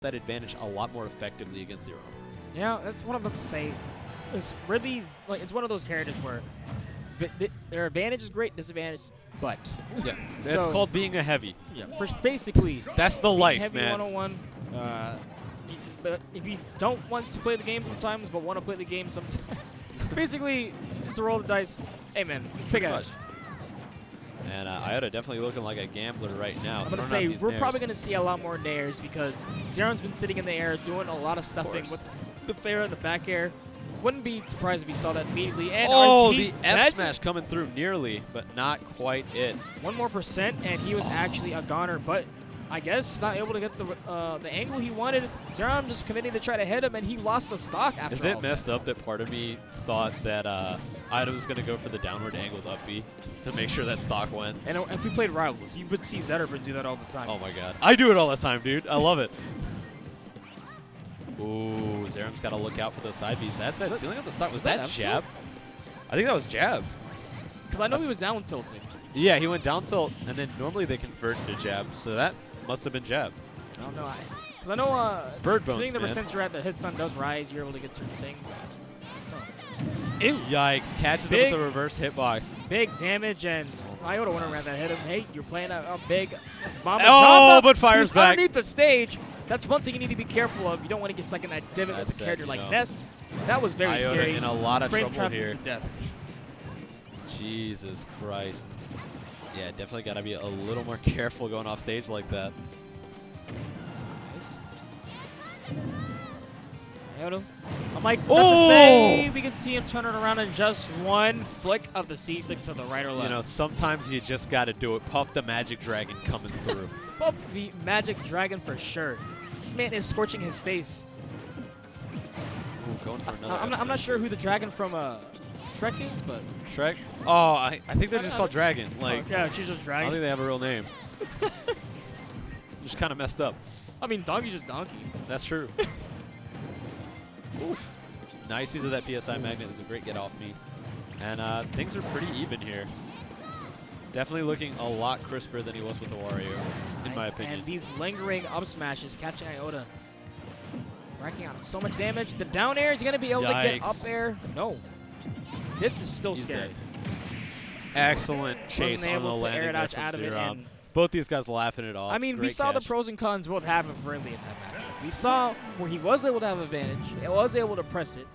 that advantage a lot more effectively against Xerom. Yeah, that's what I'm about to say. Ridley's like it's one of those characters where their advantage is great, disadvantage, but Yeah, it's called being a heavy. Yeah, for basically that's the life, heavy man. 101. But if you don't want to play the game sometimes, but want to play the game sometimes, basically it's a roll of the dice. Hey man, pick it. And Iota definitely looking like a gambler right now. I'm going to say we're probably going to see a lot more nairs because Xerom's been sitting in the air doing a lot of stuffing with the fair and the back air. Wouldn't be surprised if we saw that immediately. And the F smash coming through nearly, but not quite it. 1 more %, and he was actually a goner, but I guess not able to get the angle he wanted. Xerom just committing to try to hit him, and he lost the stock after Is it messed up that part of me thought that Iota was going to go for the downward angled up B to make sure that stock went? And if we played Rivals, you would see Zetterman do that all the time. Oh my god. I do it all the time, dude. I love it. Ooh, Xerom's got to look out for those side Bs. That's that ceiling at the start. Was that jab? I think that was jab. Because I know he was down tilting. Yeah, he went down tilt, and then normally they convert into jab, so that must have been jab. I don't know. Because I know bird bones, seeing the percentage you're at, the hit stun does rise. You're able to get certain things. Ew. Yikes. Catches him with the reverse hitbox. Big damage, and Iota went around that hit him. Hey, you're playing a big Mama Jamba, but fires back. Underneath the stage. That's one thing you need to be careful of. You don't want to get stuck in that divot with a character like Ness. That was very Iota scary. in a lot of Frame trouble here. To death. Jesus Christ. Yeah, definitely got to be a little more careful going off stage like that. Nice. Iota. I'm like, about to say, we can see him turn it around in just one flick of the C-stick to the right or left. You know, sometimes you just got to do it. Puff the Magic Dragon coming through. Puff the Magic Dragon for sure. This man is scorching his face. Ooh, going for another I'm not sure who the dragon from Shrek is, but... Shrek? Oh, I think they're just called Dragon. Like, yeah, she's just Dragon. I don't think they have a real name. Just kind of messed up. I mean, Donkey's just Donkey. That's true. Oof. Nice use of that PSI magnet. Is a great get off me. And things are pretty even here. Definitely looking a lot crisper than he was with the Wario, in my opinion. And these lingering up smashes catching Iota. Racking out so much damage. The down air is going to be able to get up air. No. This is still scary. Dead. Excellent chase on the landing there from Xerom. Both these guys laughing it off. I mean, we saw the pros and cons both happen for Ridley in that match. We saw where he was able to have advantage, and was able to press it,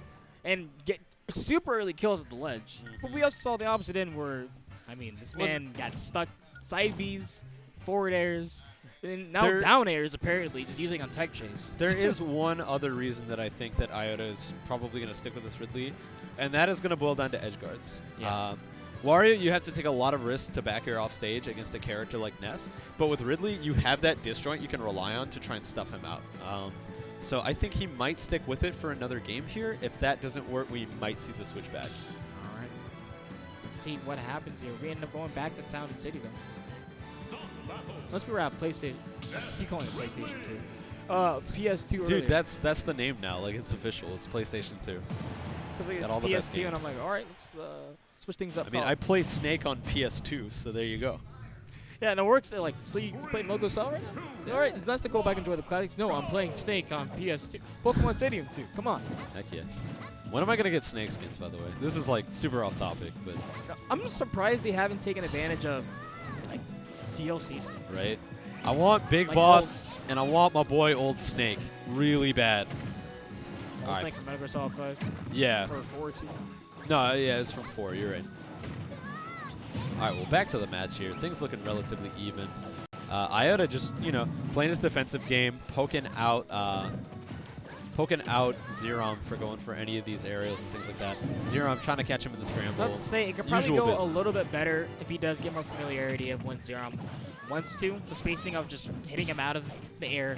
and get super early kills at the ledge. But we also saw the opposite end where, I mean, this man got stuck side Bs, forward airs, and now down airs apparently, just using on tech chase. There is one other reason that I think that Iota is probably going to stick with this Ridley, and that is going to boil down to edge guards. Yeah. Wario, you have to take a lot of risks to back air off stage against a character like Ness, but with Ridley, you have that disjoint you can rely on to try and stuff him out. So I think he might stick with it for another game here. If that doesn't work, we might see the switch back. All right. Let's see what happens here. We end up going back to Town and City, though. Unless we were at PlayStation. Keep calling it PlayStation 2. PS2 Dude, that's the name now. Like, it's official. It's PlayStation 2. Because it's PS2, and I'm like, all right, let's switch things up. I mean, I play Snake on PS2, so there you go. Yeah, and it works. Like, so you play Logo Cell right now? All right, it's nice to go back and enjoy the classics. No, I'm playing Snake on PS2. Pokemon Stadium 2. Come on. Heck yeah. When am I going to get Snake skins, by the way? This is, like, super off topic, but... I'm just surprised they haven't taken advantage of, like, DLC skins. Right? I want Big Boss, and I want my boy Old Snake really bad. Old Snake from Metal Gear Solid 5? Yeah. Or 4, too? No, yeah, it's from 4. You're right. All right, well, back to the match here. Things looking relatively even. Iota just, you know, playing this defensive game, poking out Xerom for going for any of these aerials and things like that. Xerom trying to catch him in the scramble. I was about to say, it could probably go a little bit better if he does get more familiarity of when Xerom wants to. The spacing of just hitting him out of the air,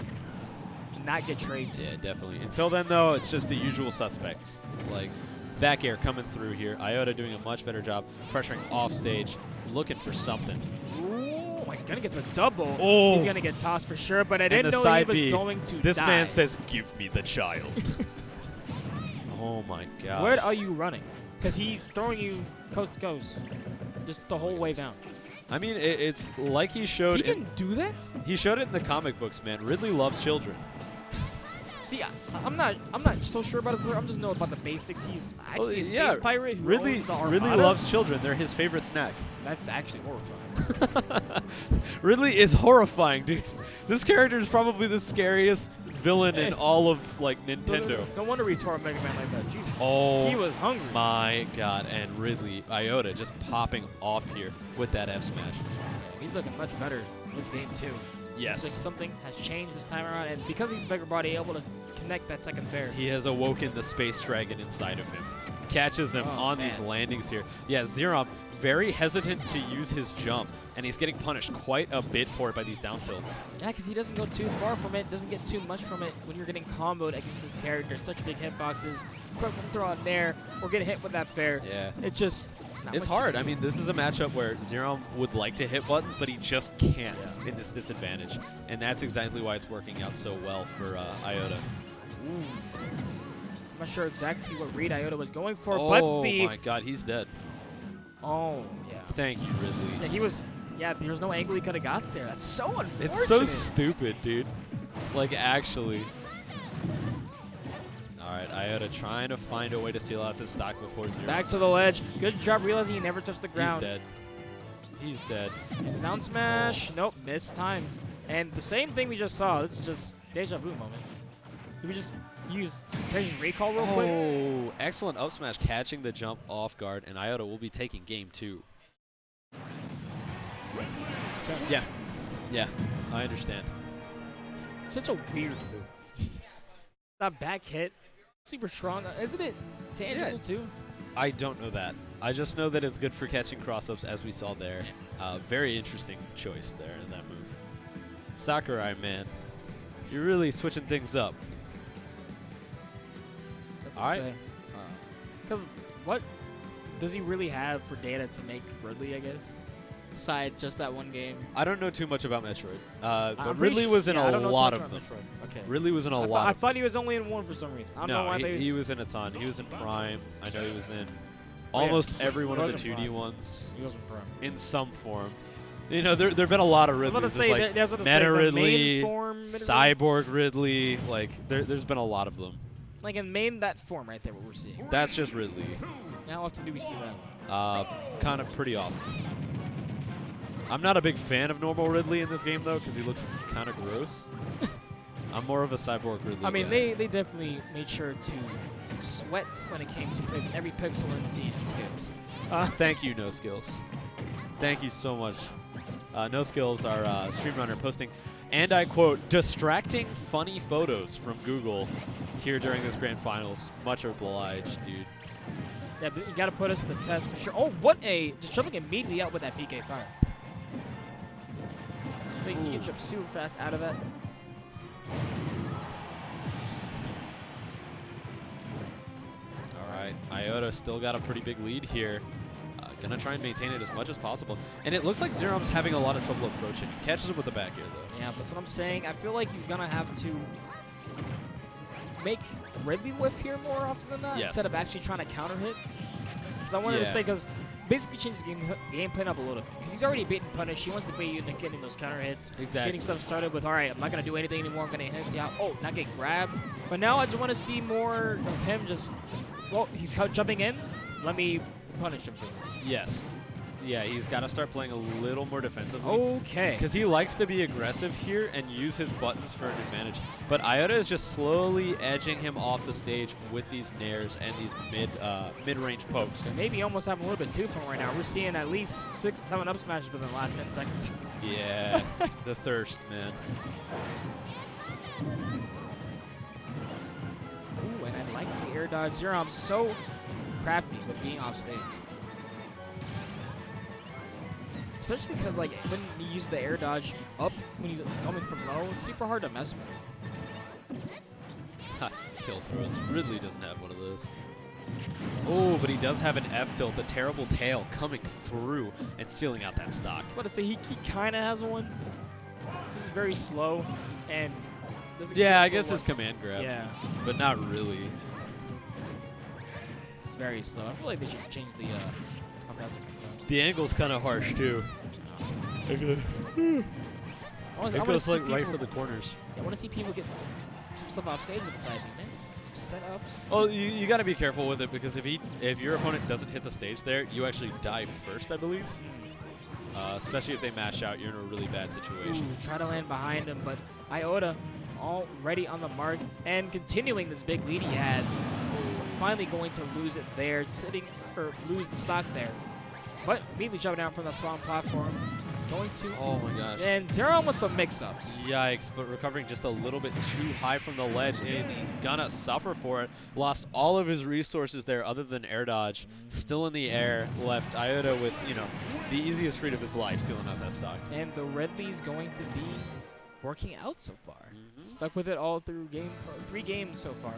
not get trades. Yeah, definitely. Until then, though, it's just the usual suspects. Like, back air coming through here. Iota doing a much better job pressuring off stage, looking for something. Ooh, he's gonna get the double. Oh. He's gonna get tossed for sure, but I didn't know he was going to This die. man says, "Give me the child." Oh my god. Where are you running? Because he's throwing you coast to coast, just the whole way down. I mean, it's like he showed. He can do that? He showed it in the comic books, man. Ridley loves children. See, I'm not so sure about his lore. I'm just know about the basics. He's actually a space pirate who Ridley owns an armada. loves children. They're his favorite snack. That's actually horrifying. Ridley is horrifying, dude. This character is probably the scariest villain in all of like Nintendo. No wonder we tore Mega Man like that. Jeez. Oh, He was hungry. my God. And Ridley, Iota just popping off here with that F smash. He's looking much better in this game too. Yes. Seems like something has changed this time around, and because he's a bigger body, able to connect that second fair. He has awoken the space dragon inside of him. Catches him on these landings here. Yeah, Xerom very hesitant to use his jump, and he's getting punished quite a bit for it by these down tilts. Yeah, because he doesn't go too far from it, doesn't get too much from it when you're getting comboed against this character. Such big hitboxes, quick throw out there, or get hit with that fair. Yeah. It just... It's hard. I mean, this is a matchup where Xerom would like to hit buttons, but he just can't in this disadvantage. And that's exactly why it's working out so well for Iota. Ooh. I'm not sure exactly what read Iota was going for, oh but the... my God, he's dead. Oh, yeah. Thank you, Ridley. Yeah, he was... Yeah, there's no angle he could have got there. That's so unfortunate. It's so stupid, dude. Like, actually. All right, Iota trying to find a way to steal out this stock before Xerom. Back to the ledge. Good job realizing he never touched the ground. He's dead. He's dead. And down smash. Nope, missed time. And the same thing we just saw. This is just deja vu moment. Did we just use Treasure's recall real quick? Oh, excellent up smash, catching the jump off guard, and Iota will be taking game 2. Yeah. Yeah, I understand. Such a weird move. That back hit. Super strong. Isn't it tangible too? I don't know that. I just know that it's good for catching cross-ups, as we saw there. Very interesting choice there in that move. Sakurai, man. You're really switching things up. All right. Because what does he really have for data to make Ridley, I guess? Besides just that one game. I don't know too much about Metroid. But Ridley was in a lot of them. Okay. Ridley was in a lot. I thought he was only in one for some reason. I don't know why he was in a ton. He was in Prime. I know he was in almost every one of the 2D ones. He was in Prime. In some form. You know, there have been a lot of Ridleys. There's like Meta Ridley, Cyborg Ridley. Like, there's been a lot of them. Like in that form right there, what we're seeing. That's just Ridley. How often do we see that? Kind of pretty often. I'm not a big fan of normal Ridley in this game, though, because he looks kind of gross. I'm more of a Cyborg Ridley I mean, guy. they definitely made sure to sweat when it came to putting every pixel in the scene and skills. Thank you, No Skills. Thank you so much. No Skills, our streamrunner, posting, and I quote, distracting funny photos from Google here during this grand finals. Much obliged, dude. Yeah, but you got to put us to the test for sure. Oh, what a... Just jumping immediately out with that PK fire. I think you can jump super fast out of that. All right, Iota still got a pretty big lead here. Gonna try and maintain it as much as possible. And it looks like Xerom's having a lot of trouble approaching. He catches him with the back air, though. Yeah, that's what I'm saying. I feel like he's gonna have to make Ridley whiff here more often than that, instead of actually trying to counter hit. Because I wanted to say, because basically change the game plan up a little bit. Because he's already bait and punish. He wants to bait you into getting those counter hits. Exactly. Getting stuff started with, all right, I'm not going to do anything anymore. I'm going to hit you out. Oh, not get grabbed. But now I just want to see more of him just, well, he's jumping in. Let me punish him for this. Yes. Yeah, he's got to start playing a little more defensively. Okay. Because he likes to be aggressive here and use his buttons for an advantage. But Iota is just slowly edging him off the stage with these nairs and these mid-range pokes. And maybe almost having a little bit too fun right now. We're seeing at least 6 to 7 up smashes within the last 10 seconds. Yeah, the thirst, man. Ooh, and I like the air dodge. Xerom's so crafty with being off stage. Especially because, like, when you use the air dodge up, when he's coming from low, it's super hard to mess with. Ha, kill throws. Ridley doesn't have one of those. Oh, but he does have an F tilt, the terrible tail coming through and stealing out that stock. I was about to say, he kind of has one. This is very slow and doesn't. Yeah, I guess his command grab. Yeah. But not really. It's very slow. I feel like they should change the how fast it comes out. The angle's kind of harsh, too. It goes like right for the corners. I want to see people get some stuff off stage with the side B, man. Some setups. Well, you got to be careful with it because if your opponent doesn't hit the stage there, you actually die first, I believe. Especially if they mash out, you're in a really bad situation. Ooh, try to land behind him, but Iota already on the mark and continuing this big lead he has. Finally going to lose it there, lose the stock there. But immediately jumping down from the spawn platform, going to. Oh my gosh. And Xerom with the mix-ups. Yikes, but recovering just a little bit too high from the ledge, and he's gonna suffer for it. Lost all of his resources there other than air dodge. Still in the air, left Iota with, you know, the easiest read of his life, sealing out that stock. And the Ridley's going to be working out so far. Stuck with it all through 3 games so far.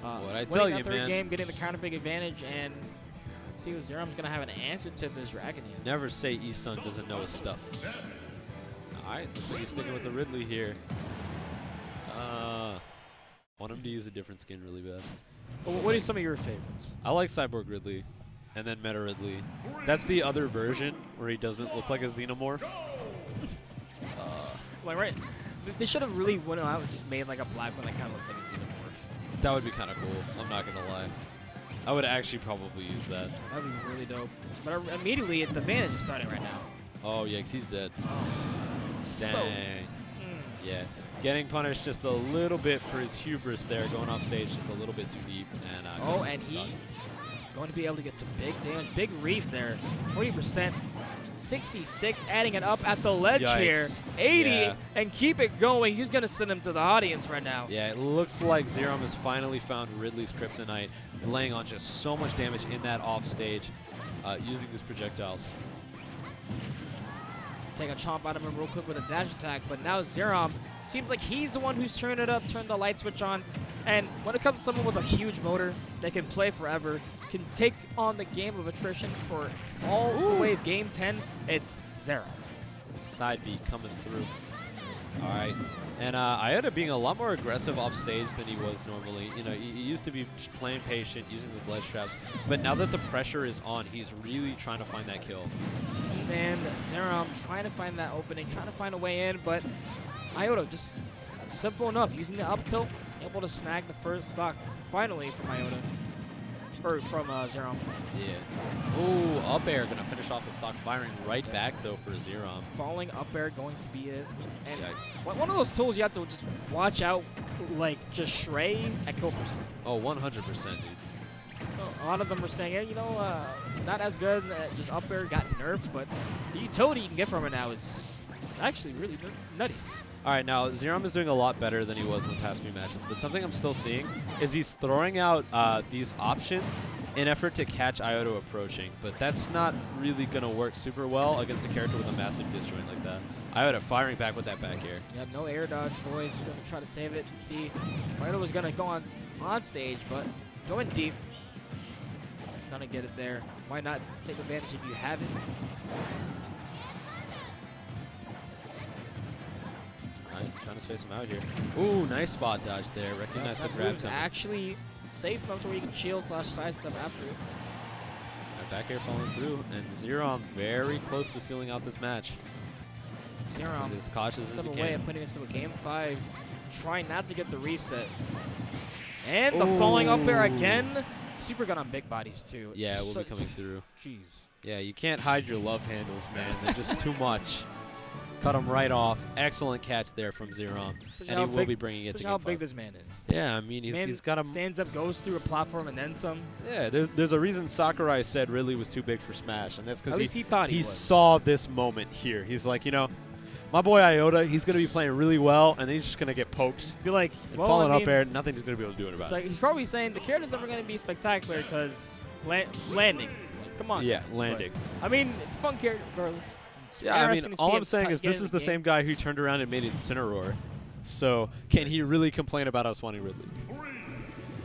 What I tell you, third man. game, getting the counter pick advantage, and see if Xerom's going to have an answer to this Dragon here. Never say E-Sun doesn't know his stuff. All right, looks like he's sticking with the Ridley here. Want him to use a different skin really bad. Well, what are some of your favorites? I like Cyborg Ridley, and then Meta Ridley. That's the other version where he doesn't look like a xenomorph. Like, right, they should have really went out and just made like a black one that kind of looks like a xenomorph. That would be kind of cool. I'm not gonna lie. I would actually probably use that. That would be really dope. But immediately, the advantage is starting right now. Oh, yikes, he's dead. Dang. So, Yeah. Getting punished just a little bit for his hubris there, going off stage just a little bit too deep. And and he going to be able to get some big damage. Big reads there. 40%. 66, adding it up at the ledge here. 80, and keep it going. He's going to send him to the audience right now. Yeah, it looks like Xerom has finally found Ridley's kryptonite, laying on just so much damage in that off stage, using his projectiles. Take a chomp out of him real quick with a dash attack, but now Xerom seems like he's the one who's turned it up, turned the light switch on. And when it comes to someone with a huge motor that can play forever, can take on the game of attrition for all the way of game 10, it's Xerom. Side B coming through. All right. And Iota being a lot more aggressive off stage than he was normally. You know, he used to be playing patient, using his ledge traps. But now that the pressure is on, he's really trying to find that kill. And Xerom trying to find that opening, trying to find a way in, but Iota just simple enough, using the up tilt, able to snag the first stock finally from Iota. Or from Xerom. Yeah. Ooh, up air gonna finish off the stock, firing right back though for Xerom. Falling up air going to be it. And yikes. One of those tools you have to just watch out, like just Shrey at kill percent. Oh, 100%, dude. A lot of them are saying, yeah, you know, not as good. Just up air got nerfed, but the utility you can get from it now is actually really nutty. All right, now Xerom is doing a lot better than he was in the past few matches, but something I'm still seeing is he's throwing out these options in effort to catch Iota approaching, but that's not really going to work super well against a character with a massive disjoint like that. Iota firing back with that back air. Yeah, no air dodge, boys. Going to try to save it and see. Iota was going to go on stage, but going deep. Going to get it there. Why not take advantage if you have it? Trying to space him out here. Ooh, nice spot dodge there. Recognize the grab time. Actually safe enough to where you can shield / sidestep after it. Back air falling through, and Xerom very close to sealing out this match. Xerom as cautious as he away can. and putting us to a game 5. Trying not to get the reset. And the falling up air again. Super gun on big bodies too. Yeah, it will be coming through. Jeez. Yeah, you can't hide your love handles, man. They're just too much. Cut him right off. Excellent catch there from Xerom. And he will be bringing it to game 5. How big this man is. Yeah, I mean, he's got a... stands up, goes through a platform, and then some. Yeah, there's a reason Sakurai said Ridley was too big for Smash, and that's because he thought he saw this moment here. He's like, you know, my boy Iota, he's going to be playing really well, and then he's just going to get poked. Be like, and falling up air, nothing's going to be able to do it about it. Like, he's probably saying the character's never going to be spectacular because landing. Come on. Yeah, landing. But, I mean, it's a fun character regardless. Yeah, I mean, all I'm saying is this is the same guy who turned around and made Incineroar. So can he really complain about us wanting Ridley?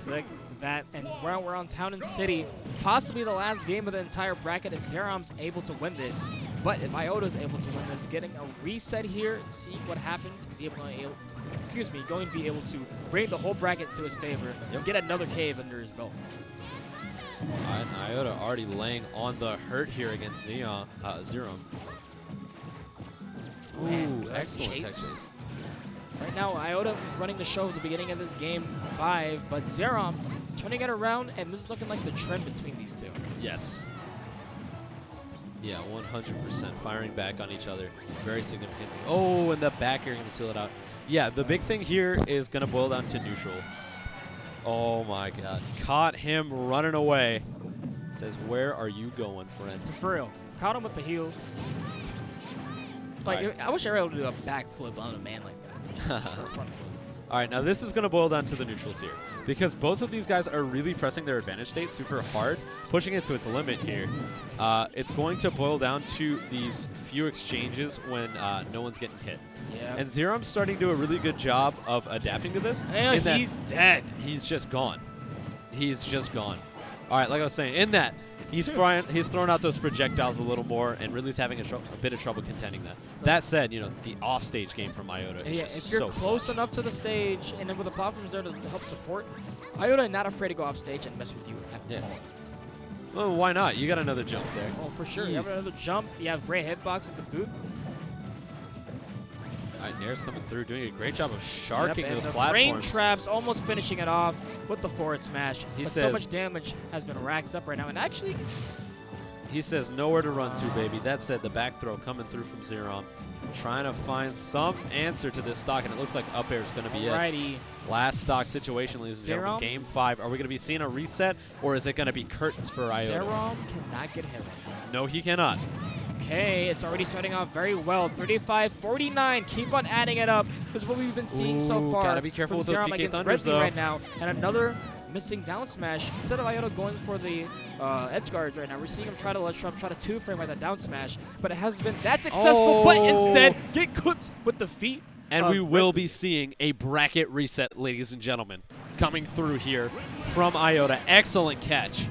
Like that, and we're on Town and City. Possibly the last game of the entire bracket if Xerom's able to win this. But if Iota's able to win this, getting a reset here, seeing what happens, is he going to be able to bring the whole bracket to his favor and get another cave under his belt. And Iota already laying on the hurt here against Xerom. Ooh, excellent tech chase. Right now, Iota is running the show at the beginning of this game 5, but Xerom turning it around, and this is looking like the trend between these two. Yes. Yeah, 100% firing back on each other very significantly. Oh, and the back air going to seal it out. Yeah, the big thing here is going to boil down to neutral. Oh my god. Caught him running away. Says, where are you going, friend? For real. Caught him with the heels. Like, right. I wish I were able to do a backflip on a man like that. Or a front flip. All right, now this is going to boil down to the neutrals here. Because both of these guys are really pressing their advantage state super hard, pushing it to its limit here. It's going to boil down to these few exchanges when no one's getting hit. Yeah. And Xerom's starting to do a really good job of adapting to this. And he's dead. He's just gone. He's just gone. All right, like I was saying, in that, he's throwing out those projectiles a little more, and Ridley's having a bit of trouble contending that. That said, you know, the off-stage game from Iota is just if you're so close clutch. enough to the stage, and then with the platforms there to help support, Iota not afraid to go off stage and mess with you at all. Well, why not? You got another jump there. Oh, for sure. You have another jump. You have great hitbox at the boot. All right, Nair's coming through, doing a great job of sharking and those the platforms. frame traps almost finishing it off with the forward smash. He But says, so much damage has been racked up right now. And actually, he says nowhere to run to, baby. That said, the back throw coming through from Xerom. Trying to find some answer to this stock, and it looks like up air is going to be it. Last stock situation, ladies and gentlemen. Game 5. Are we going to be seeing a reset, or is it going to be curtains for Iota? Xerom cannot get hit. No, he cannot. Okay, it's already starting off very well. 35-49. Keep on adding it up. This is what we've been seeing so far. Gotta be careful with those Xerom PK against Thunders, Ridley though. right now. And another missing down smash. Instead of Iota going for the edge guards right now, we're seeing him try to ledge trap, try to two-frame right that down smash. But it hasn't been that successful. But instead, get clipped with the feet. And we will be seeing a bracket reset, ladies and gentlemen, coming through here from Iota. Excellent catch